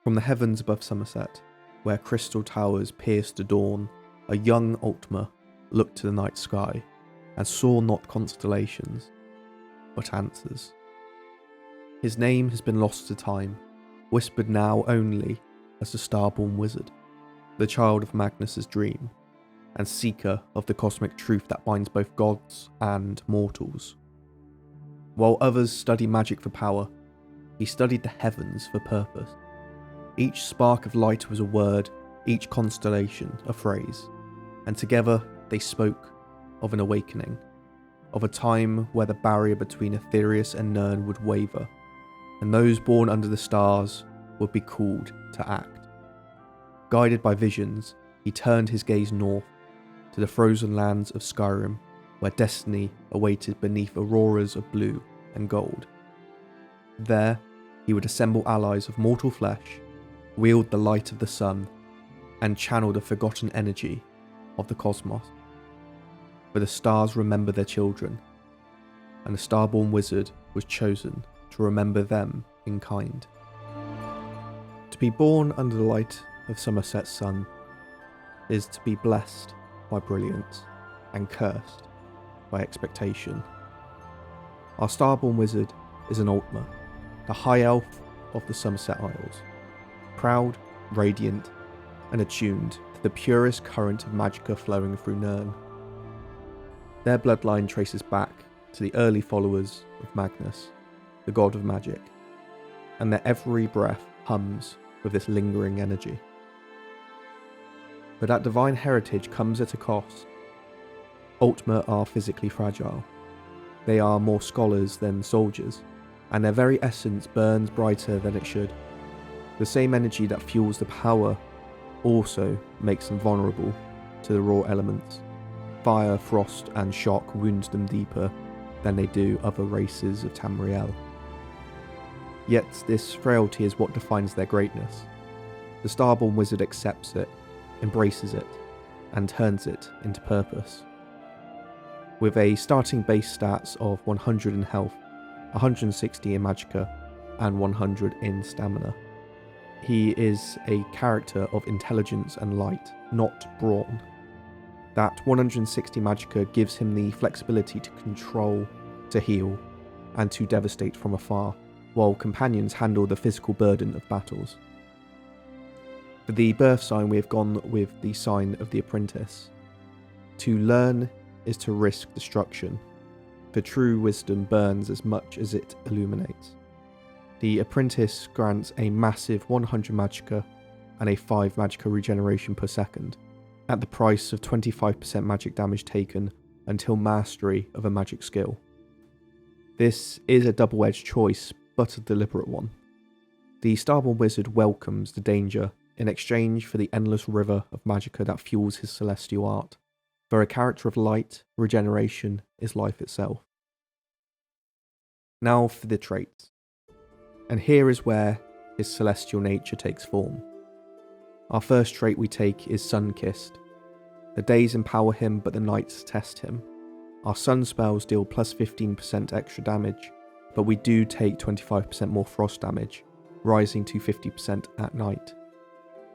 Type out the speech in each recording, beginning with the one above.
From the heavens above Summerset, where crystal towers pierced the dawn, a young Altmer looked to the night sky and saw not constellations, but answers. His name has been lost to time, whispered now only as the Starborn wizard, the child of Magnus's dream, and seeker of the cosmic truth that binds both gods and mortals. While others study magic for power, he studied the heavens for purpose. Each spark of light was a word, each constellation a phrase, and together they spoke of an awakening, of a time where the barrier between Aetherial and Nirn would waver, and those born under the stars would be called to act. Guided by visions, he turned his gaze north, to the frozen lands of Skyrim, where destiny awaited beneath auroras of blue and gold. There, he would assemble allies of mortal flesh, wield the light of the sun, and channel the forgotten energy of the cosmos. For the stars remember their children, and the Starborn wizard was chosen to remember them in kind. To be born under the light of Summerset's sun is to be blessed by brilliance and cursed by expectation. Our Starborn wizard is an Altmer, the high elf of the Summerset Isles, proud, radiant, and attuned to the purest current of magicka flowing through Nirn. Their bloodline traces back to the early followers of Magnus, the god of magic, and their every breath hums with this lingering energy. But that divine heritage comes at a cost. Altmer are physically fragile. They are more scholars than soldiers, and their very essence burns brighter than it should. The same energy that fuels the power also makes them vulnerable to the raw elements. Fire, frost, and shock wound them deeper than they do other races of Tamriel. Yet this frailty is what defines their greatness. The Starborn wizard accepts it, embraces it, and turns it into purpose. With a starting base stats of 100 in health, 160 in magicka, and 100 in stamina, he is a character of intelligence and light, not brawn. That 160 magicka gives him the flexibility to control, to heal, and to devastate from afar, while companions handle the physical burden of battles. For the Birthsign, we have gone with the sign of the apprentice. To learn is to risk destruction, for true wisdom burns as much as it illuminates. The apprentice grants a massive 100 magicka and a 5 magicka regeneration per second, at the price of 25% magic damage taken until mastery of a magic skill. This is a double-edged choice, but a deliberate one. The Starborn wizard welcomes the danger in exchange for the endless river of magicka that fuels his celestial art. For a character of light, regeneration is life itself. Now for the traits. And here is where his celestial nature takes form. Our first trait we take is Sun-Kissed. The days empower him, but the nights test him. Our sun spells deal plus 15% extra damage, but we do take 25% more frost damage, rising to 50% at night.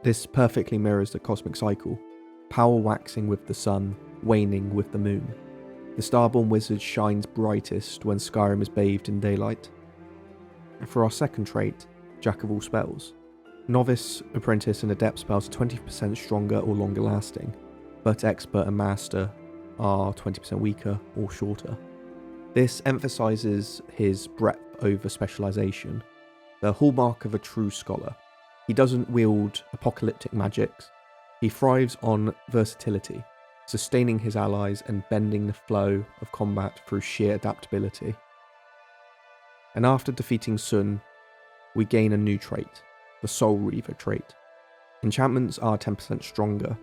This perfectly mirrors the cosmic cycle, power waxing with the sun, waning with the moon. The Starborn wizard shines brightest when Skyrim is bathed in daylight. For our second trait, Jack of all spells. Novice, apprentice, and adept spells are 20% stronger or longer lasting, but expert and master are 20% weaker or shorter. This emphasises his breadth over specialisation, the hallmark of a true scholar. He doesn't wield apocalyptic magics, he thrives on versatility, sustaining his allies and bending the flow of combat through sheer adaptability. And after defeating Sun, we gain a new trait, the Soul Reaver trait. Enchantments are 10% stronger.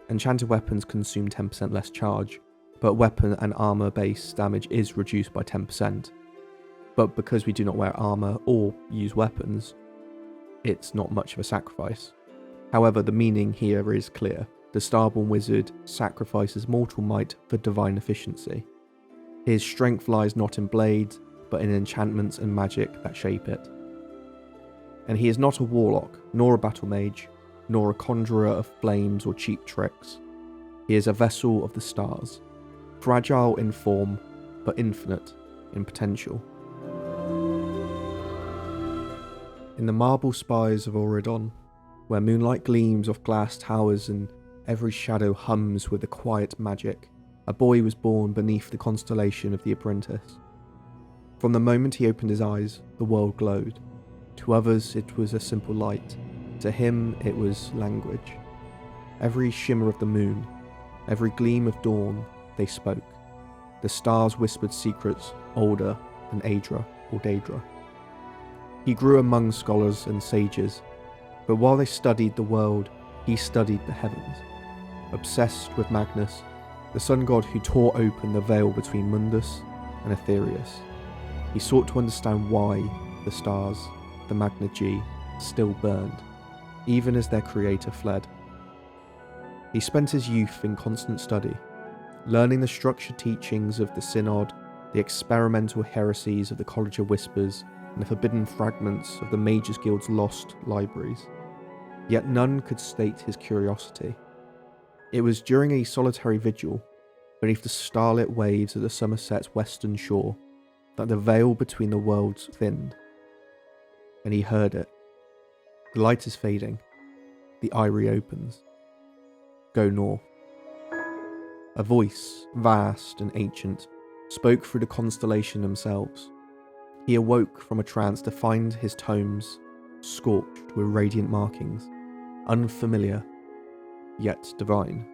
Enchanted weapons consume 10% less charge, but weapon and armour base damage is reduced by 10%. But because we do not wear armour or use weapons, it's not much of a sacrifice. However, the meaning here is clear. The Starborn wizard sacrifices mortal might for divine efficiency. His strength lies not in blades, but in enchantments and magic that shape it. And he is not a warlock, nor a battle mage, nor a conjurer of flames or cheap tricks. He is a vessel of the stars, fragile in form, but infinite in potential. In the marble spires of Auridon, where moonlight gleams off glass towers and every shadow hums with the quiet magic, a boy was born beneath the constellation of the Apprentice. From the moment he opened his eyes, the world glowed. To others it was a simple light. To him it was language. Every shimmer of the moon, every gleam of dawn, they spoke. The stars whispered secrets older than Aedra or Daedra. He grew among scholars and sages, but while they studied the world, he studied the heavens. Obsessed with Magnus, the sun god who tore open the veil between Mundus and Aetherial, he sought to understand why the stars, the Magna still burned, even as their creator fled. He spent his youth in constant study, learning the structured teachings of the Synod, the experimental heresies of the College of Whispers, and the forbidden fragments of the Mages Guild's lost libraries. Yet none could sate his curiosity. It was during a solitary vigil, beneath the starlit waves of the Summerset's western shore, that the veil between the worlds thinned. And he heard it. The light is fading. The eyrie opens. Go north. A voice, vast and ancient, spoke through the constellation themselves. He awoke from a trance to find his tomes scorched with radiant markings, unfamiliar, yet divine.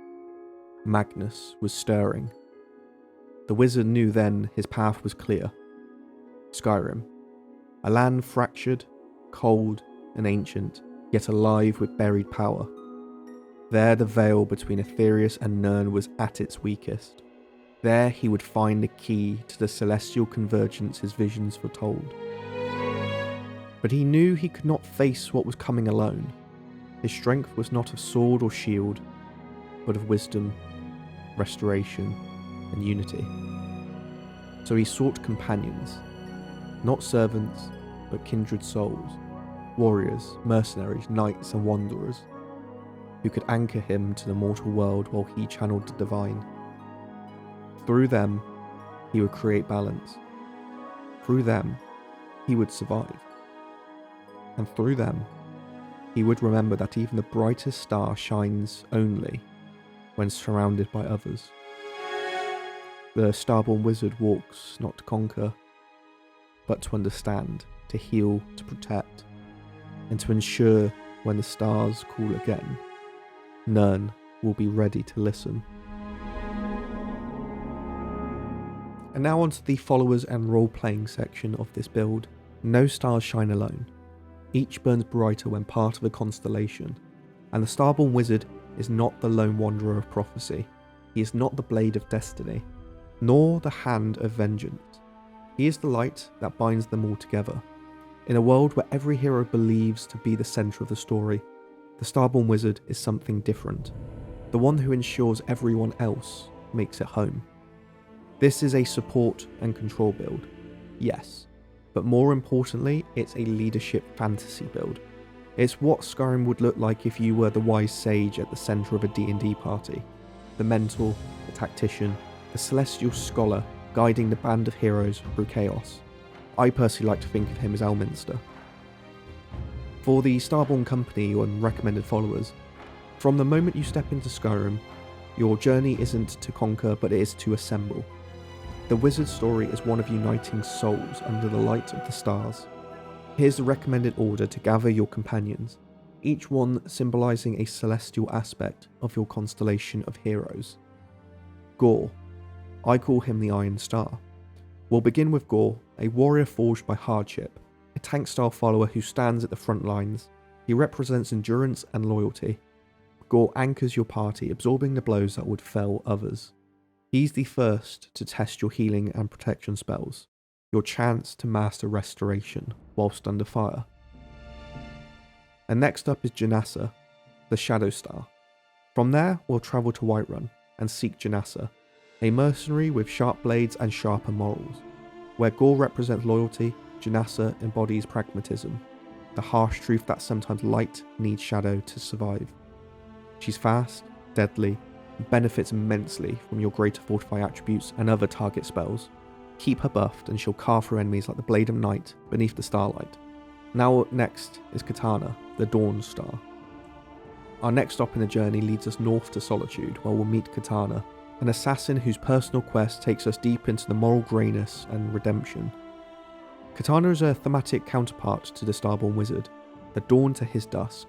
Magnus was stirring. The wizard knew then his path was clear. Skyrim, a land fractured, cold and ancient, yet alive with buried power. There the veil between Aetherial and Nirn was at its weakest. There he would find the key to the celestial convergence his visions foretold. But he knew he could not face what was coming alone. His strength was not of sword or shield, but of wisdom, restoration, and unity. So he sought companions, not servants, but kindred souls, warriors, mercenaries, knights, and wanderers, who could anchor him to the mortal world while he channeled the divine. Through them, he would create balance. Through them, he would survive. And through them, he would remember that even the brightest star shines only when surrounded by others. The Starborn wizard walks not to conquer, but to understand, to heal, to protect, and to ensure when the stars call again, Nirn will be ready to listen. And now onto the followers and role-playing section of this build. No stars shine alone. Each burns brighter when part of a constellation, and the Starborn wizard is not the lone wanderer of prophecy. He is not the blade of destiny, nor the hand of vengeance. He is the light that binds them all together. In a world where every hero believes to be the centre of the story, the Starborn wizard is something different. The one who ensures everyone else makes it home. This is a support and control build, yes, but more importantly, it's a leadership fantasy build. It's what Skyrim would look like if you were the wise sage at the centre of a D&D party, the mentor, the tactician, the celestial scholar guiding the band of heroes through chaos. I personally like to think of him as Elminster. For the Starborn company and recommended followers, from the moment you step into Skyrim, your journey isn't to conquer, but it is to assemble. The wizard's story is one of uniting souls under the light of the stars. Here's the recommended order to gather your companions, each one symbolising a celestial aspect of your constellation of heroes. Gore. I call him the Iron Star. We'll begin with Gore, a warrior forged by hardship, a tank-style follower who stands at the front lines. He represents endurance and loyalty. Gore anchors your party, absorbing the blows that would fell others. He's the first to test your healing and protection spells, your chance to master restoration whilst under fire. And next up is Janassa, the Shadow Star. From there, we'll travel to Whiterun and seek Janassa, a mercenary with sharp blades and sharper morals. Where Gore represents loyalty, Janassa embodies pragmatism. the harsh truth that sometimes light needs shadow to survive. She's fast, deadly, and benefits immensely from your greater fortify attributes and other target spells. Keep her buffed and she'll carve through enemies like the blade of night beneath the starlight. Now up next is Katana, the Dawn Star. Our next stop in the journey leads us north to Solitude, where we'll meet Katana, an assassin whose personal quest takes us deep into the moral greyness and redemption. Katana is a thematic counterpart to the Starborn Wizard, the dawn to his dusk,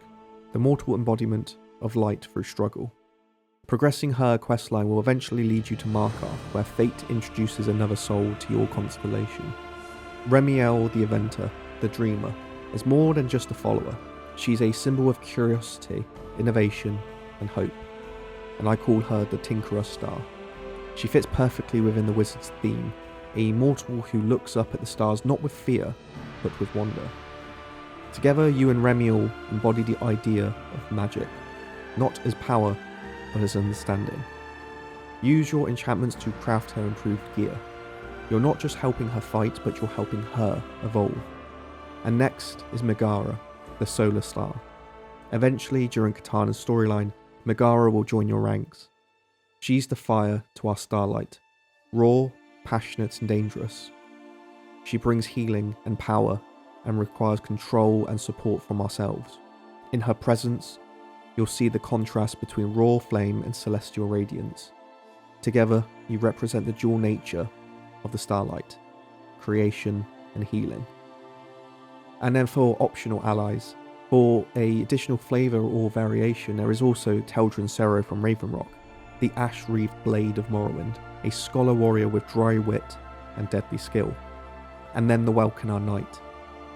the mortal embodiment of light through struggle. Progressing her questline will eventually lead you to Markarth, where fate introduces another soul to your constellation. Remiel the Eventer, the Dreamer, is more than just a follower. She's a symbol of curiosity, innovation, and hope, and I call her the Tinkerer Star. She fits perfectly within the wizard's theme, a mortal who looks up at the stars not with fear, but with wonder. Together, you and Remiel embody the idea of magic, not as power, but as understanding. Use your enchantments to craft her improved gear. You're not just helping her fight, but you're helping her evolve. And next is Megara, the Solar Star. Eventually, during Katana's storyline, Megara will join your ranks. She's the fire to our starlight, raw, passionate and dangerous. She brings healing and power and requires control and support from ourselves. In her presence, you'll see the contrast between raw flame and celestial radiance. Together, you represent the dual nature of the starlight, creation and healing. And then for optional allies, for a additional flavour or variation, there is also Teldrin Sero from Ravenrock, the ash-wreathed blade of Morrowind, a scholar warrior with dry wit and deadly skill. And then the Welkanar Knight,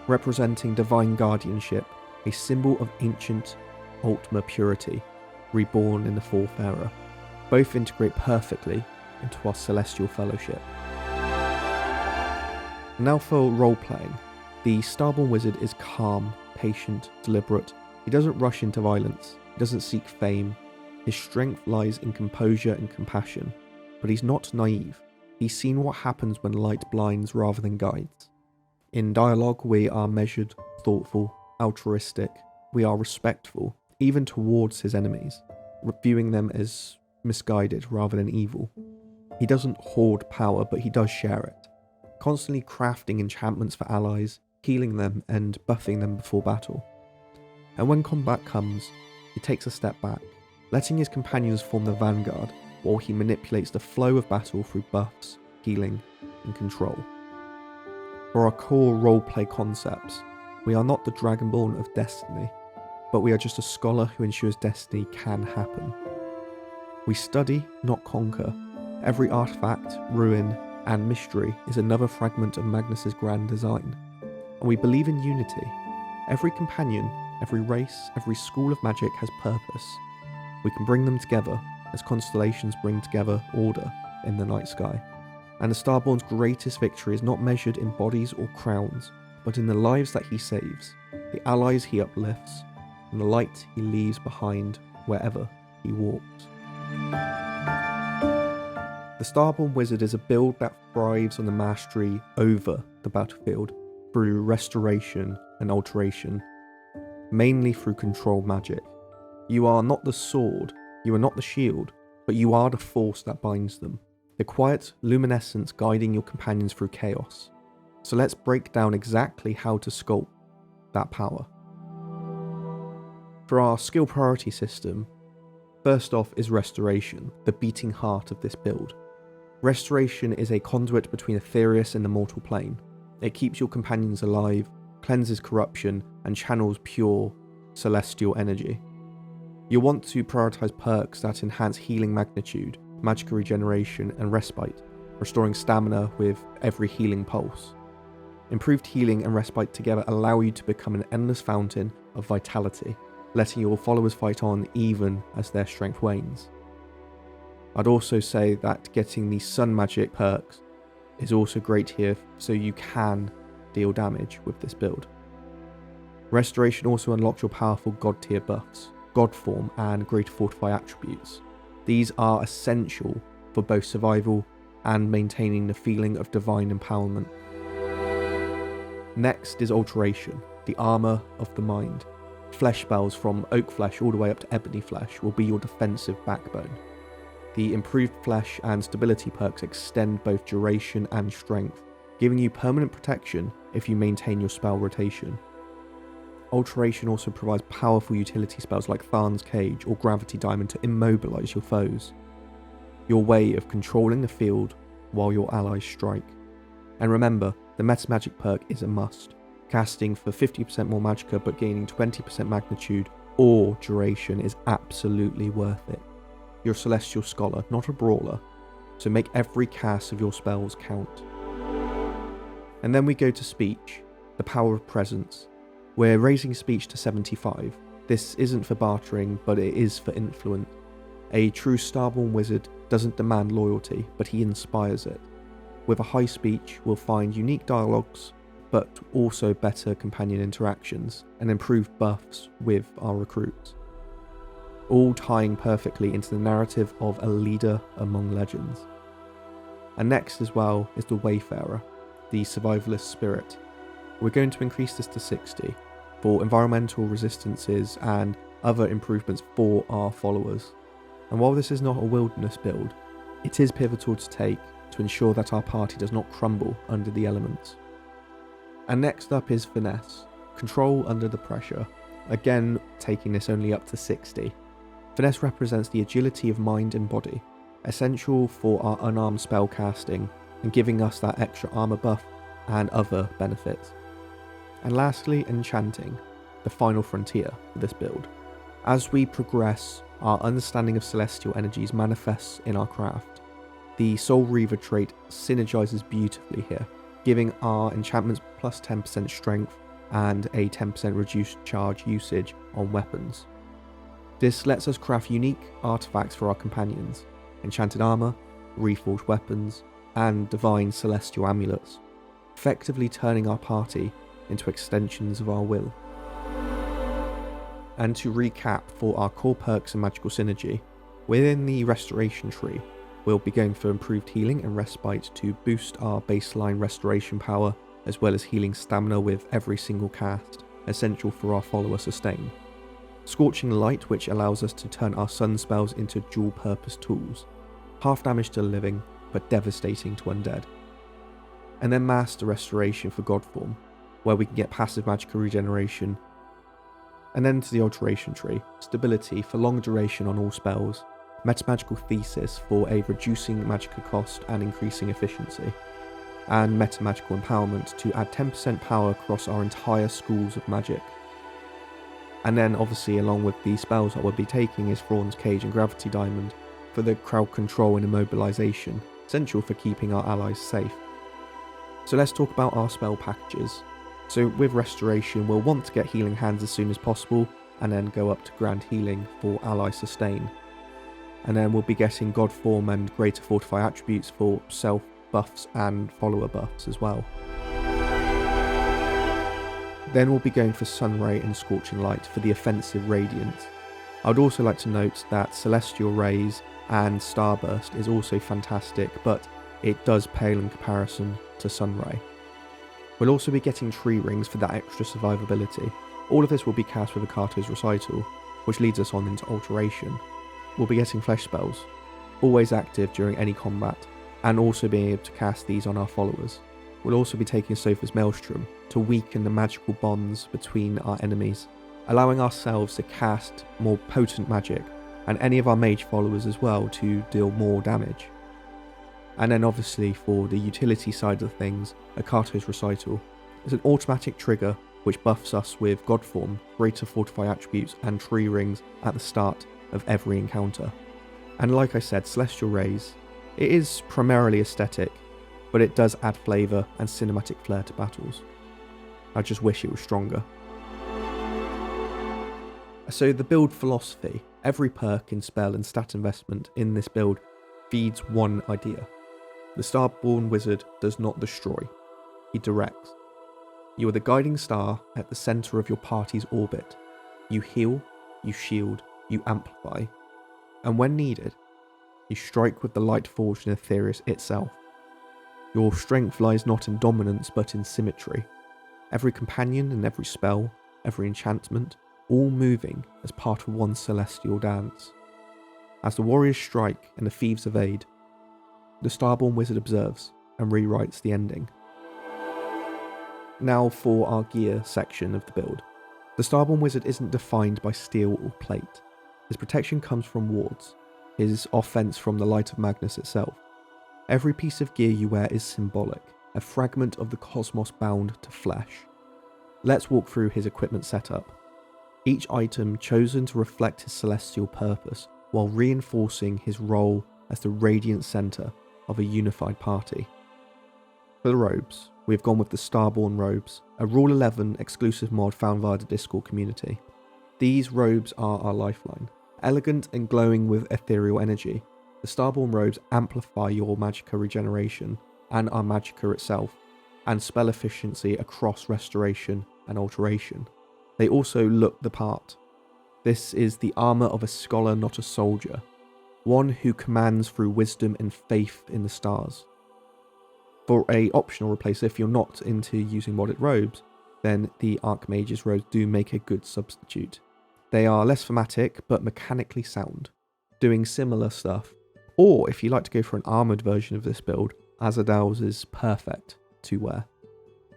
representing divine guardianship, a symbol of ancient Altmer purity, reborn in the Fourth Era. Both integrate perfectly into our celestial fellowship. Now for role-playing. The Starborn Wizard is calm, patient, deliberate. He doesn't rush into violence. He doesn't seek fame. His strength lies in composure and compassion. But he's not naive. He's seen what happens when light blinds rather than guides. In dialogue, we are measured, thoughtful, altruistic. We are respectful, even towards his enemies, viewing them as misguided rather than evil. He doesn't hoard power, but he does share it, constantly crafting enchantments for allies, healing them and buffing them before battle. And when combat comes, he takes a step back, letting his companions form the vanguard while he manipulates the flow of battle through buffs, healing, and control. For our core roleplay concepts, we are not the Dragonborn of Destiny, but we are just a scholar who ensures destiny can happen. We study, not conquer. Every artifact, ruin, and mystery is another fragment of Magnus's grand design. And we believe in unity. Every companion, every race, every school of magic has purpose. We can bring them together as constellations bring together order in the night sky. And the Starborn's greatest victory is not measured in bodies or crowns, but in the lives that he saves, the allies he uplifts, and the light he leaves behind wherever he walks. The Starborn Wizard is a build that thrives on the mastery over the battlefield through restoration and alteration, mainly through control magic. You are not the sword, you are not the shield, but you are the force that binds them, the quiet luminescence guiding your companions through chaos. So let's break down exactly how to sculpt that power. For our skill priority system, first off is Restoration, the beating heart of this build. Restoration is a conduit between Aetherius and the mortal plane. It keeps your companions alive, cleanses corruption, and channels pure, celestial energy. You'll want to prioritize perks that enhance healing magnitude, magical regeneration, and respite, restoring stamina with every healing pulse. Improved healing and respite together allow you to become an endless fountain of vitality, letting your followers fight on even as their strength wanes. I'd also say that getting the sun magic perks is also great here, so you can deal damage with this build. Restoration also unlocks your powerful god tier buffs, god form, and greater fortify attributes. These are essential for both survival and maintaining the feeling of divine empowerment. Next is Alteration, the armour of the mind. Flesh spells from oak flesh all the way up to ebony flesh will be your defensive backbone. The improved flesh and stability perks extend both duration and strength, giving you permanent protection if you maintain your spell rotation. Alteration also provides powerful utility spells like Tharn's Cage or Gravity Diamond to immobilise your foes. Your way of controlling the field while your allies strike. And remember, the Meta Magic perk is a must. Casting for 50% more magicka but gaining 20% magnitude or duration is absolutely worth it. You're a Celestial Scholar, not a brawler, so make every cast of your spells count. And then we go to speech, the power of presence. We're raising speech to 75. This isn't for bartering, but it is for influence. A true Starborn wizard doesn't demand loyalty, but he inspires it. With a high speech, we'll find unique dialogues, but also better companion interactions and improved buffs with our recruits. All tying perfectly into the narrative of a leader among legends. And next as well is the Wayfarer, the survivalist spirit. We're going to increase this to 60 for environmental resistances and other improvements for our followers. And while this is not a wilderness build, it is pivotal to take to ensure that our party does not crumble under the elements. And next up is finesse, control under the pressure, again taking this only up to 60. Finesse represents the agility of mind and body, essential for our unarmed spell casting and giving us that extra armor buff and other benefits. And lastly, enchanting, the final frontier for this build. As we progress, our understanding of celestial energies manifests in our craft. The Soul Reaver trait synergizes beautifully here, giving our enchantments plus 10% strength and a 10% reduced charge usage on weapons. This lets us craft unique artifacts for our companions, enchanted armor, reforged weapons, and divine celestial amulets, effectively turning our party into extensions of our will. And to recap for our core perks and magical synergy, within the restoration tree, we'll be going for improved healing and respite to boost our baseline restoration power, as well as healing stamina with every single cast, essential for our follower sustain. Scorching Light, which allows us to turn our sun spells into dual purpose tools, half damage to the living, but devastating to undead. And then Master Restoration for Godform, where we can get passive magical regeneration. And then to the alteration tree, stability for long duration on all spells, Metamagical Thesis for a reducing magicka cost and increasing efficiency, and Metamagical Empowerment to add 10% power across our entire schools of magic. And then obviously along with the spells that we'll be taking is Thrawn's Cage and Gravity Diamond for the crowd control and immobilization, essential for keeping our allies safe. So let's talk about our spell packages. So with Restoration, we'll want to get Healing Hands as soon as possible, and then go up to Grand Healing for ally sustain. And then we'll be getting God Form and Greater Fortify attributes for self buffs and follower buffs as well. Then we'll be going for Sunray and Scorching Light for the offensive radiance. I would also like to note that Celestial Rays and Starburst is also fantastic, but it does pale in comparison to Sunray. We'll also be getting Tree Rings for that extra survivability. All of this will be cast with Akato's Recital, which leads us on into Alteration. We'll be getting Flesh Spells, always active during any combat, and also being able to cast these on our followers. We'll also be taking Sopha's Maelstrom to weaken the magical bonds between our enemies, allowing ourselves to cast more potent magic, and any of our mage followers as well to deal more damage. And then obviously for the utility side of things, Akato's Recital is an automatic trigger which buffs us with God Form, Greater Fortify attributes and Tree Rings at the start of every encounter. And like I said, Celestial Rays, it is primarily aesthetic, but it does add flavour and cinematic flair to battles. I just wish it was stronger. So the build philosophy, every perk and spell and stat investment in this build feeds one idea. The Starborn Wizard does not destroy, he directs. You are the guiding star at the centre of your party's orbit. You heal, you shield, you amplify, and when needed, you strike with the light forged in Aetherial itself. Your strength lies not in dominance but in symmetry. every companion and every spell, every enchantment, all moving as part of one celestial dance. As the warriors strike and the thieves evade, the Starborn wizard observes and rewrites the ending. Now for our gear section of the build. The Starborn wizard isn't defined by steel or plate. His protection comes from wards, his offense from the light of Magnus itself. Every piece of gear you wear is symbolic, a fragment of the cosmos bound to flesh. Let's walk through his equipment setup. Each item chosen to reflect his celestial purpose while reinforcing his role as the radiant centre of a unified party. For the robes, we have gone with the Starborn robes, a Rule 11 exclusive mod found via the Discord community. These robes are our lifeline. Elegant and glowing with ethereal energy, the Starborn robes amplify your magicka regeneration and our magicka itself, and spell efficiency across restoration and alteration. They also look the part. This is the armour of a scholar, not a soldier, one who commands through wisdom and faith in the stars. For a optional replacer, if you're not into using modded robes, then the Archmage's robes do make a good substitute. They are less thematic, but mechanically sound, doing similar stuff. Or if you like to go for an armoured version of this build, Azadal's is perfect to wear.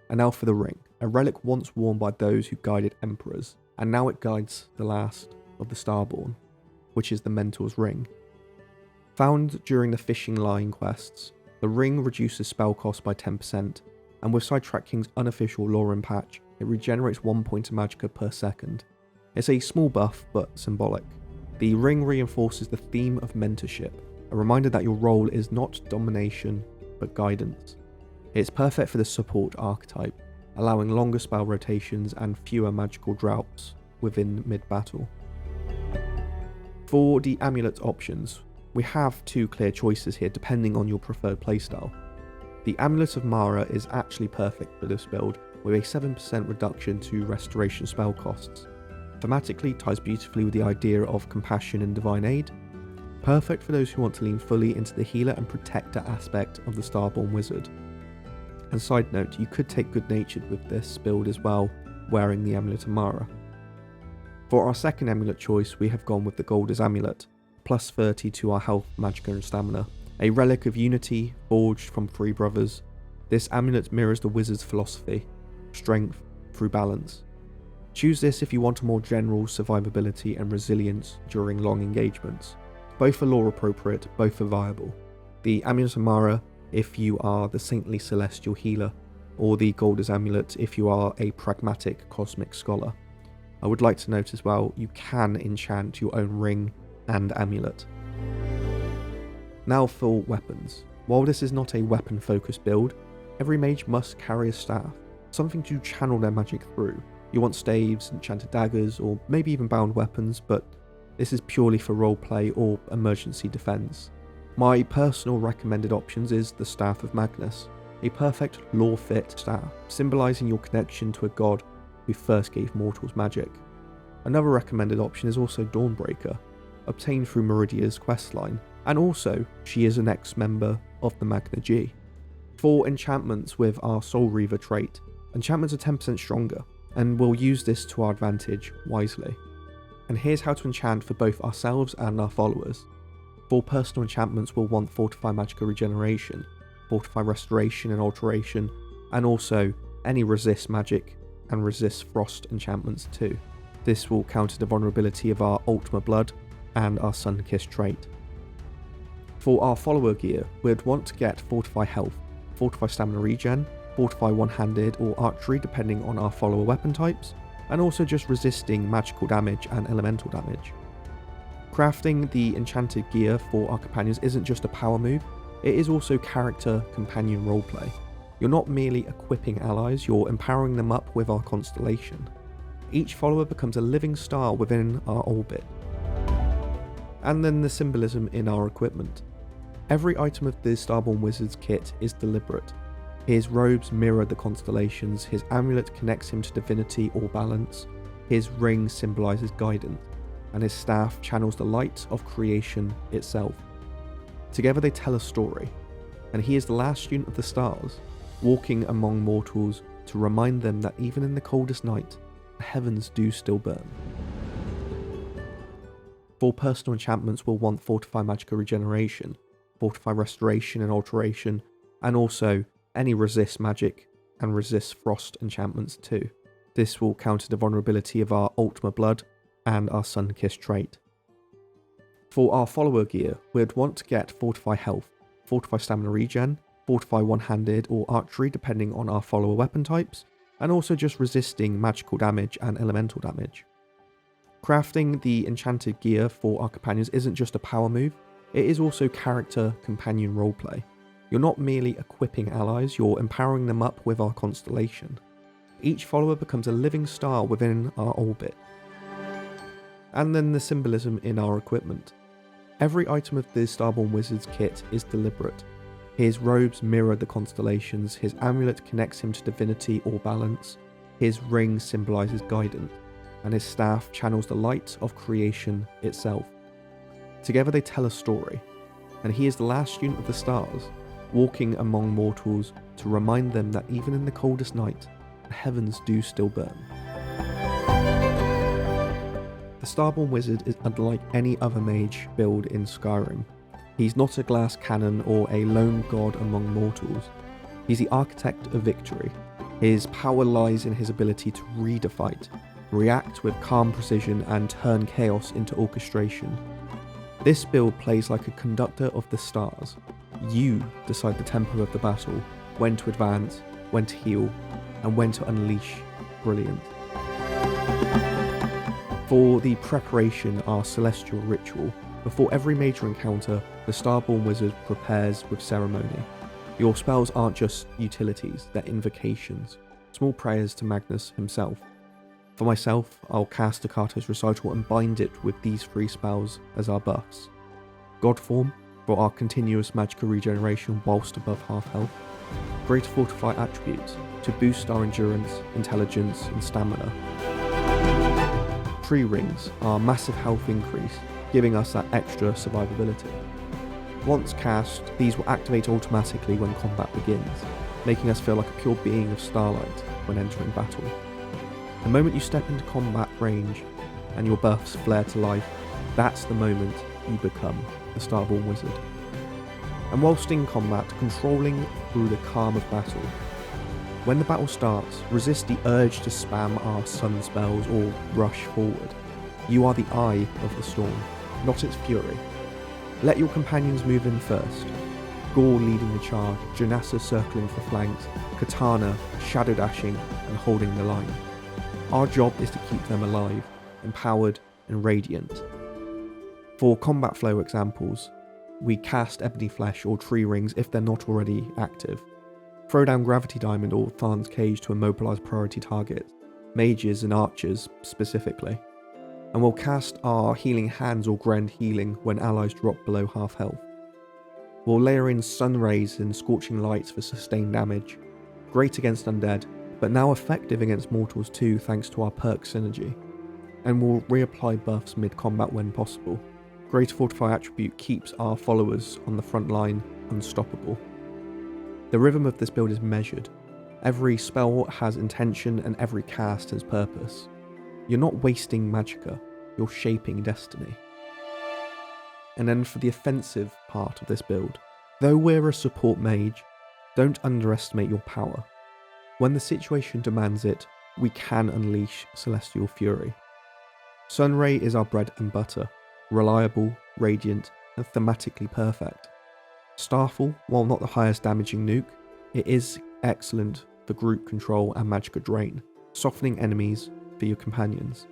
And now for the ring, a relic once worn by those who guided emperors, and now it guides the last of the Starborn, which is the Mentor's ring. Found during the fishing line quests, the ring reduces spell cost by 10%, and with Sidetrack King's unofficial Lorerim patch, it regenerates 1 point of magicka per second. It's a small buff, but symbolic. The ring reinforces the theme of mentorship, a reminder that your role is not domination, but guidance. It's perfect for the support archetype, allowing longer spell rotations and fewer magical droughts within mid-battle. For the amulet options, we have two clear choices here depending on your preferred playstyle. The Amulet of Mara is actually perfect for this build, with a 7% reduction to restoration spell costs. Thematically ties beautifully with the idea of compassion and divine aid. Perfect for those who want to lean fully into the healer and protector aspect of the Starborn wizard. And side note, you could take good natured with this build as well, wearing the Amulet of Mara. For our second amulet choice, we have gone with the Golder's Amulet, plus 30 to our health, magicka and stamina. A relic of unity, forged from three brothers. This amulet mirrors the wizard's philosophy, strength through balance. Choose this if you want a more general survivability and resilience during long engagements. Both are lore appropriate, both are viable. The Amulet of Mara if you are the saintly celestial healer, or the Golder's Amulet if you are a pragmatic cosmic scholar. I would like to note as well, you can enchant your own ring and amulet. Now for weapons. While this is not a weapon focused build, every mage must carry a staff, something to channel their magic through. You want staves, enchanted daggers, or maybe even bound weapons, but this is purely for roleplay or emergency defense. My personal recommended options is the Staff of Magnus, a perfect lore fit staff, symbolising your connection to a god who first gave mortals magic. Another recommended option is also Dawnbreaker, obtained through Meridia's questline, and also she is an ex-member of the Magna G. For enchantments with our Soul Reaver trait, enchantments are 10% stronger, and we'll use this to our advantage wisely. And here's how to enchant for both ourselves and our followers. For personal enchantments, we'll want Fortify Magicka Regeneration, Fortify Restoration and Alteration, and also any Resist Magic and Resist Frost enchantments too. This will counter the vulnerability of our Altmer Blood and our Sun-Kissed trait. For our follower gear, we'd want to get Fortify Health, Fortify Stamina Regen, Fortify One-Handed or Archery depending on our follower weapon types, and also just resisting magical damage and elemental damage. Crafting the enchanted gear for our companions isn't just a power move, it is also character companion roleplay. You're not merely equipping allies, you're empowering them up with our constellation. Each follower becomes a living star within our orbit. And then the symbolism in our equipment. Every item of the Starborn Wizard's kit is deliberate. His robes mirror the constellations, his amulet connects him to divinity or balance, his ring symbolises guidance, and his staff channels the light of creation itself. Together they tell a story, and he is the last student of the stars, walking among mortals to remind them that even in the coldest night, the heavens do still burn. For personal enchantments, we'll want Fortify Magicka Regeneration, Fortify Restoration and Alteration, and also any Resist Magic and Resist Frost enchantments too. This will counter the vulnerability of our Altmer Blood and our Sun-Kissed trait. For our follower gear, we'd want to get Fortify Health, Fortify Stamina Regen, Fortify One-Handed or Archery depending on our follower weapon types, and also just resisting magical damage and elemental damage. Crafting the enchanted gear for our companions isn't just a power move, it is also character companion roleplay. You're not merely equipping allies, you're empowering them up with our constellation. Each follower becomes a living star within our orbit. And then the symbolism in our equipment. Every item of the Starborn Wizard's kit is deliberate. His robes mirror the constellations, his amulet connects him to divinity or balance, his ring symbolises guidance, and his staff channels the light of creation itself. Together they tell a story, and he is the last student of the stars, walking among mortals to remind them that even in the coldest night, the heavens do still burn. The Starborn Wizard is unlike any other mage build in Skyrim. He's not a glass cannon or a lone god among mortals. He's the architect of victory. His power lies in his ability to read a fight, react with calm precision and turn chaos into orchestration. This build plays like a conductor of the stars. You decide the tempo of the battle, when to advance, when to heal, and when to unleash brilliance. For the preparation, our celestial ritual, before every major encounter, the Starborn Wizard prepares with ceremony. Your spells aren't just utilities, they're invocations, small prayers to Magnus himself. For myself, I'll cast Akato's Recital and bind it with these 3 spells as our buffs. Godform, for our continuous magical regeneration whilst above half health. Greater Fortify Attributes, to boost our endurance, intelligence and stamina. Tree Rings, our massive health increase, giving us that extra survivability. Once cast, these will activate automatically when combat begins, making us feel like a pure being of starlight when entering battle. The moment you step into combat range and your buffs flare to life, that's the moment you become the Starborn Wizard. And whilst in combat, controlling through the calm of battle. When the battle starts, resist the urge to spam our sun spells or rush forward. You are the eye of the storm, not its fury. Let your companions move in first. Gore leading the charge, Janassa circling for flanks, Katana shadow dashing and holding the line. Our job is to keep them alive, empowered and radiant. For combat flow examples, we cast Ebony Flesh or Tree Rings if they're not already active. Throw down Gravity Diamond or Tharn's Cage to immobilize priority targets, mages and archers specifically. And we'll cast our Healing Hands or Grand Healing when allies drop below half health. We'll layer in Sun Rays and Scorching Lights for sustained damage, great against undead, but now effective against mortals too thanks to our perk synergy. And we'll reapply buffs mid-combat when possible. Greater Fortify Attribute keeps our followers on the front line unstoppable. The rhythm of this build is measured. Every spell has intention and every cast has purpose. You're not wasting magicka, you're shaping destiny. And then for the offensive part of this build, though we're a support mage, don't underestimate your power. When the situation demands it, we can unleash Celestial Fury. Sunray is our bread and butter, reliable, radiant, and thematically perfect. Starfall, while not the highest damaging nuke, it is excellent for group control and magicka drain, softening enemies for your companions.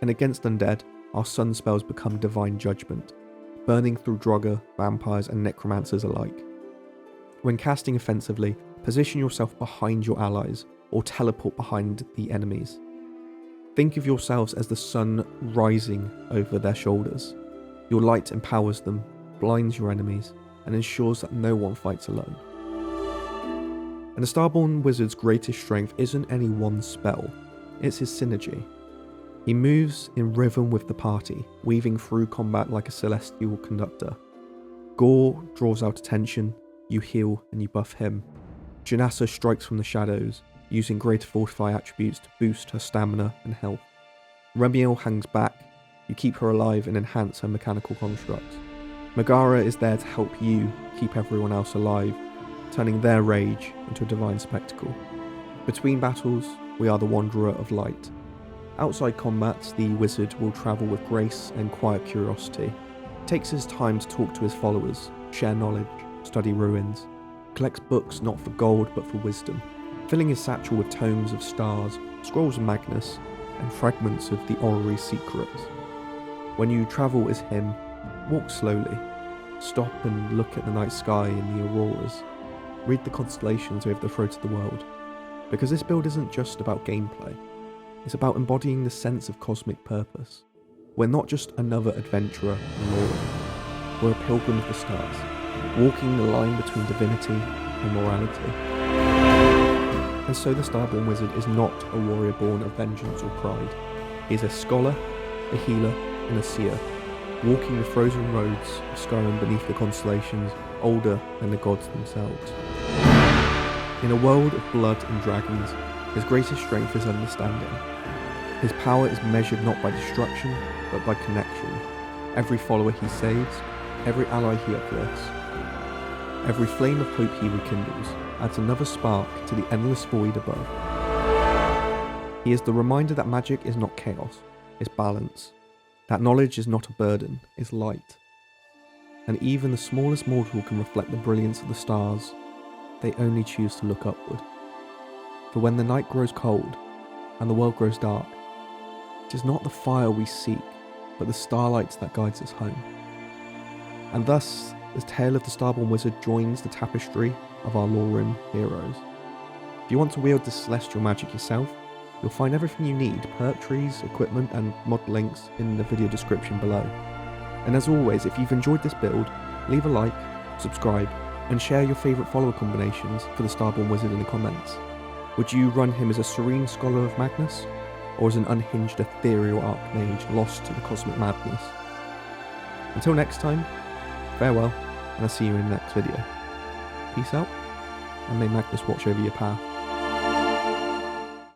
And against undead, our sun spells become divine judgment, burning through Draugr, vampires and necromancers alike. When casting offensively, position yourself behind your allies or teleport behind the enemies. Think of yourselves as the sun rising over their shoulders. Your light empowers them, blinds your enemies, and ensures that no one fights alone. And the Starborn Wizard's greatest strength isn't any one spell, it's his synergy. He moves in rhythm with the party, weaving through combat like a celestial conductor. Gore draws out attention, you heal and you buff him. Janassa strikes from the shadows, using greater fortify attributes to boost her stamina and health. Remiel hangs back, you keep her alive and enhance her mechanical constructs. Megara is there to help you keep everyone else alive, turning their rage into a divine spectacle. Between battles, we are the Wanderer of Light. Outside combat, the wizard will travel with grace and quiet curiosity. He takes his time to talk to his followers, share knowledge, study ruins, collects books not for gold but for wisdom, filling his satchel with tomes of stars, scrolls of Magnus, and fragments of the orrery secrets. When you travel as him, walk slowly, stop and look at the night sky and the auroras, read the constellations over the throat of the world, because this build isn't just about gameplay, it's about embodying the sense of cosmic purpose. We're not just another adventurer in Lorerim, we're a pilgrim of the stars, walking the line between divinity and morality. And so the Starborn wizard is not a warrior born of vengeance or pride. He is a scholar, a healer, and a seer, walking the frozen roads of Skyrim beneath the constellations, older than the gods themselves. In a world of blood and dragons, his greatest strength is understanding. His power is measured not by destruction, but by connection. Every follower he saves, every ally he uplifts, every flame of hope he rekindles, adds another spark to the endless void above. He is the reminder that magic is not chaos, it's balance. That knowledge is not a burden, it's light. And even the smallest mortal can reflect the brilliance of the stars. They only choose to look upward. For when the night grows cold, and the world grows dark, it is not the fire we seek, but the starlight that guides us home. And thus, the tale of the Starborn wizard joins the tapestry of our Lorerim heroes. If you want to wield the celestial magic yourself, you'll find everything you need, perk trees, equipment and mod links in the video description below. And as always, if you've enjoyed this build, leave a like, subscribe, and share your favourite follower combinations for the Starborn wizard in the comments. Would you run him as a serene scholar of Magnus, or as an unhinged ethereal archmage lost to the cosmic madness? Until next time, farewell, and I'll see you in the next video. Peace out, and may Magnus watch over your path.